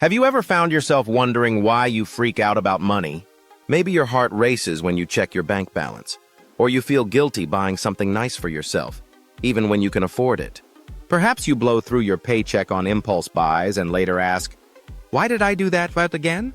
Have you ever found yourself wondering why you freak out about money? Maybe your heart races when you check your bank balance, or you feel guilty buying something nice for yourself, even when you can afford it. Perhaps you blow through your paycheck on impulse buys and later ask, why did I do that again?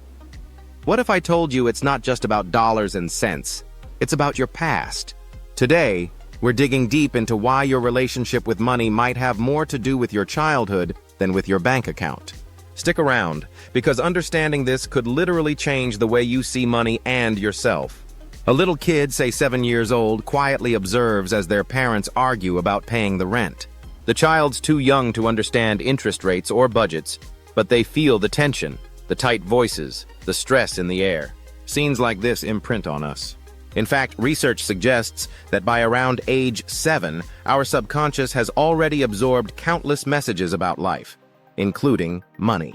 What if I told you it's not just about dollars and cents, it's about your past? Today, we're digging deep into why your relationship with money might have more to do with your childhood than with your bank account. Stick around, because understanding this could literally change the way you see money and yourself. A little kid, say 7 years old, quietly observes as their parents argue about paying the rent. The child's too young to understand interest rates or budgets, but they feel the tension, the tight voices, the stress in the air. Scenes like this imprint on us. In fact, research suggests that by around age 7, our subconscious has already absorbed countless messages about life, including money.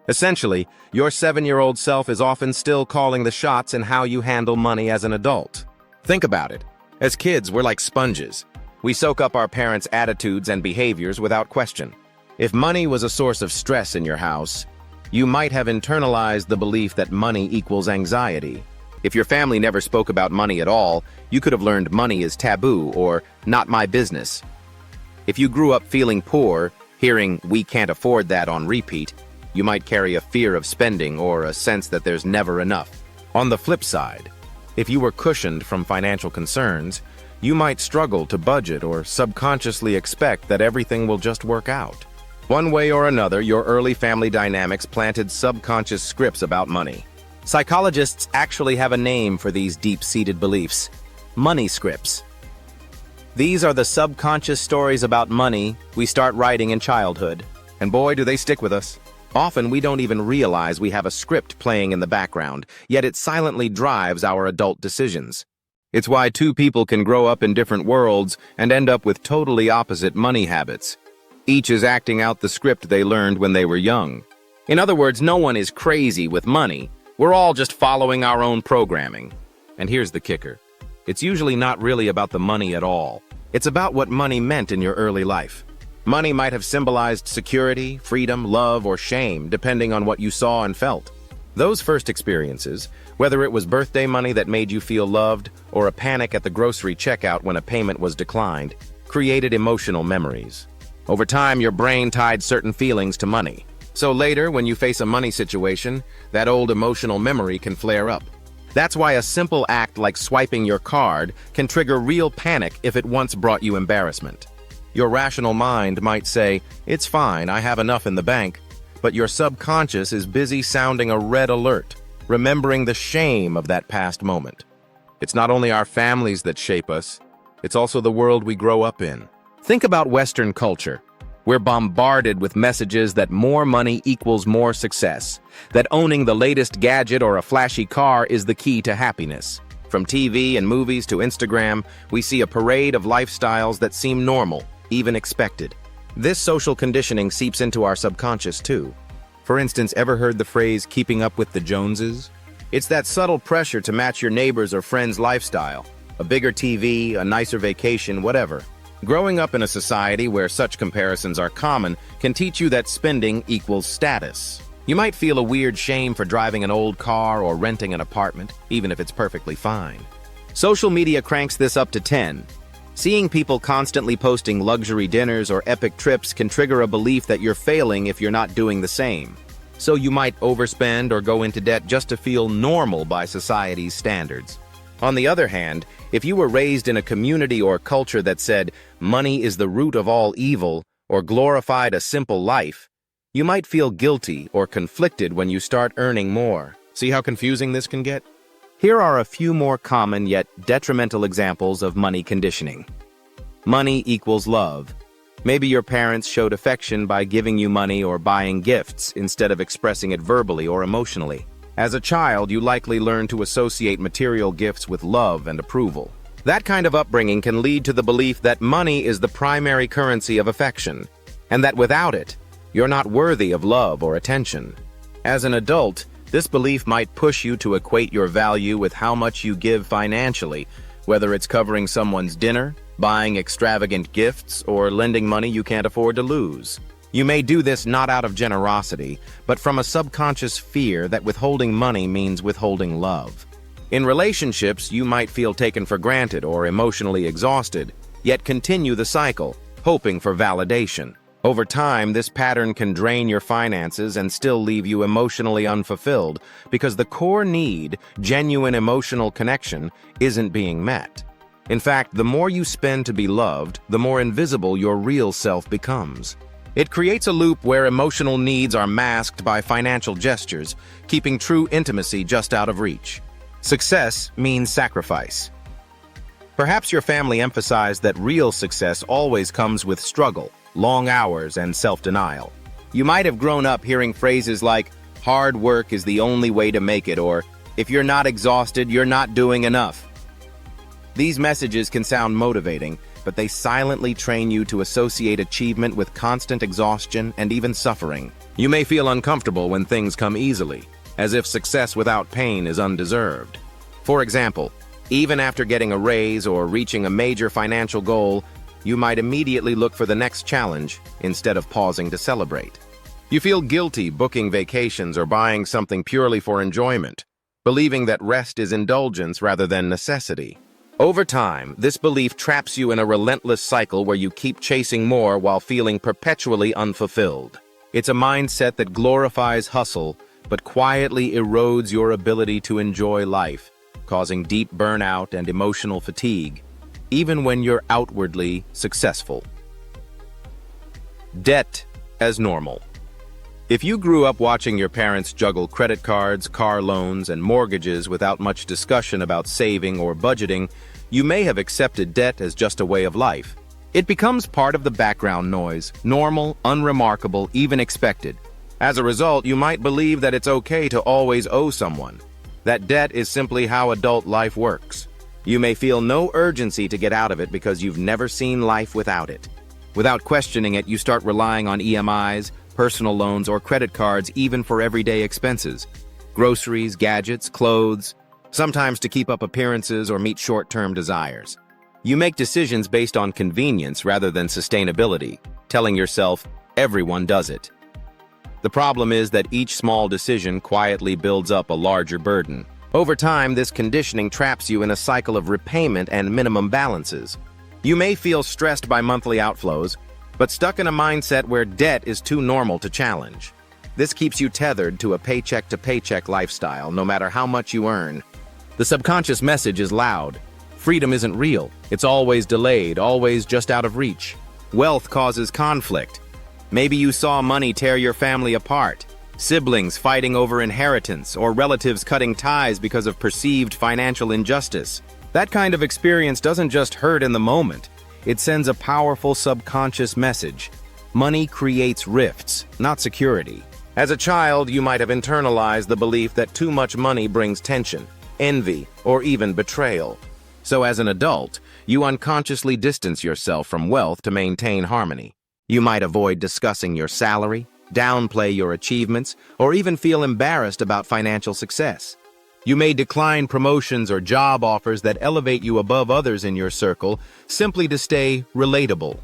Essentially, your 7-year-old self is often still calling the shots in how you handle money as an adult. Think about it. As kids, we're like sponges. We soak up our parents' attitudes and behaviors without question. If money was a source of stress in your house, you might have internalized the belief that money equals anxiety. If your family never spoke about money at all, you could have learned money is taboo or not my business. If you grew up feeling poor, hearing "we can't afford that" on repeat, you might carry a fear of spending or a sense that there's never enough. On the flip side, if you were cushioned from financial concerns, you might struggle to budget or subconsciously expect that everything will just work out. One way or another, your early family dynamics planted subconscious scripts about money. Psychologists actually have a name for these deep-seated beliefs: money scripts. These are the subconscious stories about money we start writing in childhood. And boy, do they stick with us. Often we don't even realize we have a script playing in the background, yet it silently drives our adult decisions. It's why two people can grow up in different worlds and end up with totally opposite money habits. Each is acting out the script they learned when they were young. In other words, no one is crazy with money. We're all just following our own programming. And here's the kicker. It's usually not really about the money at all. It's about what money meant in your early life. Money might have symbolized security, freedom, love, or shame, depending on what you saw and felt. Those first experiences, whether it was birthday money that made you feel loved or a panic at the grocery checkout when a payment was declined, created emotional memories. Over time, your brain tied certain feelings to money. So later, when you face a money situation, that old emotional memory can flare up. That's why a simple act like swiping your card can trigger real panic if it once brought you embarrassment. Your rational mind might say, "It's fine, I have enough in the bank," but your subconscious is busy sounding a red alert, remembering the shame of that past moment. It's not only our families that shape us, it's also the world we grow up in. Think about Western culture. We're bombarded with messages that more money equals more success, that owning the latest gadget or a flashy car is the key to happiness. From TV and movies to Instagram, we see a parade of lifestyles that seem normal, even expected. This social conditioning seeps into our subconscious too. For instance, ever heard the phrase "keeping up with the Joneses"? It's that subtle pressure to match your neighbor's or friend's lifestyle. A bigger TV, a nicer vacation, whatever. Growing up in a society where such comparisons are common can teach you that spending equals status. You might feel a weird shame for driving an old car or renting an apartment, even if it's perfectly fine. Social media cranks this up to 10. Seeing people constantly posting luxury dinners or epic trips can trigger a belief that you're failing if you're not doing the same. So you might overspend or go into debt just to feel normal by society's standards. On the other hand, if you were raised in a community or culture that said money is the root of all evil or glorified a simple life, you might feel guilty or conflicted when you start earning more. See how confusing this can get? Here are a few more common yet detrimental examples of money conditioning. Money equals love. Maybe your parents showed affection by giving you money or buying gifts instead of expressing it verbally or emotionally. As a child, you likely learn to associate material gifts with love and approval. That kind of upbringing can lead to the belief that money is the primary currency of affection, and that without it, you're not worthy of love or attention. As an adult, this belief might push you to equate your value with how much you give financially, whether it's covering someone's dinner, buying extravagant gifts, or lending money you can't afford to lose. You may do this not out of generosity, but from a subconscious fear that withholding money means withholding love. In relationships, you might feel taken for granted or emotionally exhausted, yet continue the cycle, hoping for validation. Over time, this pattern can drain your finances and still leave you emotionally unfulfilled because the core need, genuine emotional connection, isn't being met. In fact, the more you spend to be loved, the more invisible your real self becomes. It creates a loop where emotional needs are masked by financial gestures, keeping true intimacy just out of reach. Success means sacrifice. Perhaps your family emphasized that real success always comes with struggle, long hours, and self-denial. You might have grown up hearing phrases like, "Hard work is the only way to make it," or "If you're not exhausted, you're not doing enough." These messages can sound motivating, but they silently train you to associate achievement with constant exhaustion and even suffering. You may feel uncomfortable when things come easily, as if success without pain is undeserved. For example, even after getting a raise or reaching a major financial goal, you might immediately look for the next challenge instead of pausing to celebrate. You feel guilty booking vacations or buying something purely for enjoyment, believing that rest is indulgence rather than necessity. Over time, this belief traps you in a relentless cycle where you keep chasing more while feeling perpetually unfulfilled. It's a mindset that glorifies hustle, but quietly erodes your ability to enjoy life, causing deep burnout and emotional fatigue, even when you're outwardly successful. Debt as normal. If you grew up watching your parents juggle credit cards, car loans, and mortgages without much discussion about saving or budgeting, you may have accepted debt as just a way of life. It becomes part of the background noise, normal, unremarkable, even expected. As a result, you might believe that it's okay to always owe someone. That debt is simply how adult life works. You may feel no urgency to get out of it because you've never seen life without it. Without questioning it, you start relying on EMIs, personal loans, or credit cards even for everyday expenses. Groceries, gadgets, clothes, sometimes to keep up appearances or meet short-term desires. You make decisions based on convenience rather than sustainability, telling yourself, everyone does it. The problem is that each small decision quietly builds up a larger burden. Over time, this conditioning traps you in a cycle of repayment and minimum balances. You may feel stressed by monthly outflows, but stuck in a mindset where debt is too normal to challenge. This keeps you tethered to a paycheck-to-paycheck lifestyle, no matter how much you earn. The subconscious message is loud. Freedom isn't real. It's always delayed, always just out of reach. Wealth causes conflict. Maybe you saw money tear your family apart, siblings fighting over inheritance, or relatives cutting ties because of perceived financial injustice. That kind of experience doesn't just hurt in the moment. It sends a powerful subconscious message. Money creates rifts, not security. As a child, you might have internalized the belief that too much money brings tension, envy, or even betrayal. So as an adult, you unconsciously distance yourself from wealth to maintain harmony. You might avoid discussing your salary, downplay your achievements, or even feel embarrassed about financial success. You may decline promotions or job offers that elevate you above others in your circle simply to stay relatable.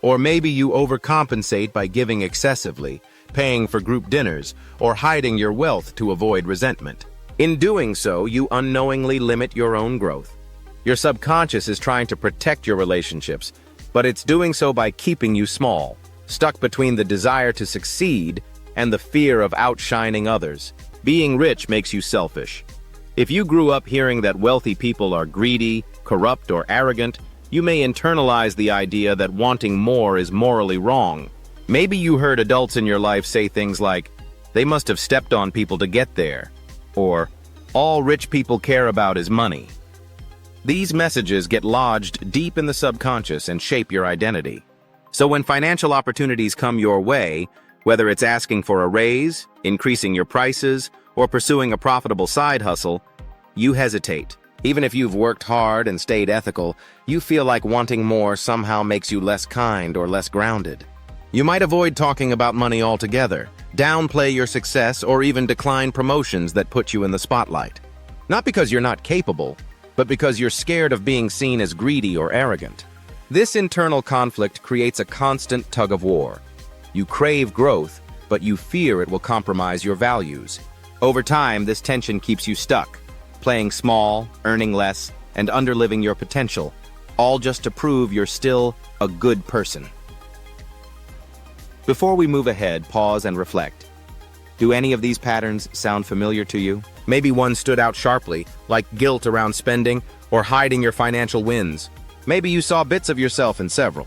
Or maybe you overcompensate by giving excessively, paying for group dinners, or hiding your wealth to avoid resentment. In doing so, you unknowingly limit your own growth. Your subconscious is trying to protect your relationships, but it's doing so by keeping you small, stuck between the desire to succeed and the fear of outshining others. Being rich makes you selfish. If you grew up hearing that wealthy people are greedy, corrupt, or arrogant, you may internalize the idea that wanting more is morally wrong. Maybe you heard adults in your life say things like, "They must have stepped on people to get there," or "All rich people care about is money." These messages get lodged deep in the subconscious and shape your identity. So when financial opportunities come your way, whether it's asking for a raise, increasing your prices, or pursuing a profitable side hustle, you hesitate. Even if you've worked hard and stayed ethical, you feel like wanting more somehow makes you less kind or less grounded. You might avoid talking about money altogether, downplay your success, or even decline promotions that put you in the spotlight. Not because you're not capable, but because you're scared of being seen as greedy or arrogant. This internal conflict creates a constant tug of war. You crave growth, but you fear it will compromise your values. Over time, this tension keeps you stuck, playing small, earning less, and underliving your potential, all just to prove you're still a good person. Before we move ahead, pause and reflect. Do any of these patterns sound familiar to you? Maybe one stood out sharply, like guilt around spending or hiding your financial wins. Maybe you saw bits of yourself in several.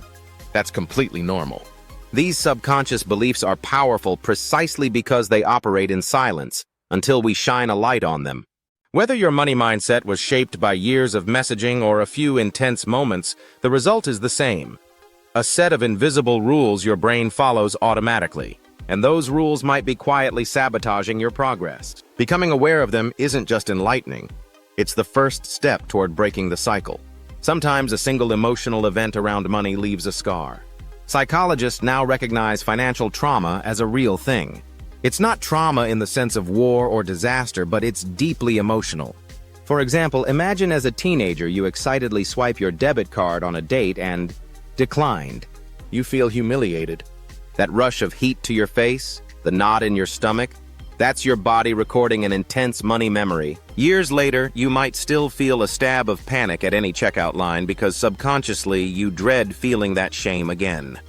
That's completely normal. These subconscious beliefs are powerful precisely because they operate in silence until we shine a light on them. Whether your money mindset was shaped by years of messaging or a few intense moments, the result is the same. A set of invisible rules your brain follows automatically, and those rules might be quietly sabotaging your progress. Becoming aware of them isn't just enlightening. It's the first step toward breaking the cycle. Sometimes a single emotional event around money leaves a scar. Psychologists now recognize financial trauma as a real thing. It's not trauma in the sense of war or disaster, but it's deeply emotional. For example, imagine as a teenager you excitedly swipe your debit card on a date and declined. You feel humiliated. That rush of heat to your face, the knot in your stomach, that's your body recording an intense money memory. Years later, you might still feel a stab of panic at any checkout line because subconsciously you dread feeling that shame again.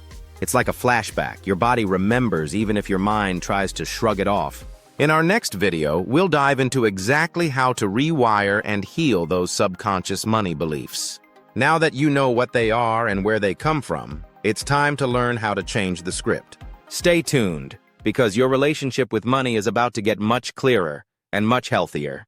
It's like a flashback. Your body remembers even if your mind tries to shrug it off. In our next video, we'll dive into exactly how to rewire and heal those subconscious money beliefs. Now that you know what they are and where they come from, it's time to learn how to change the script. Stay tuned, because your relationship with money is about to get much clearer and much healthier.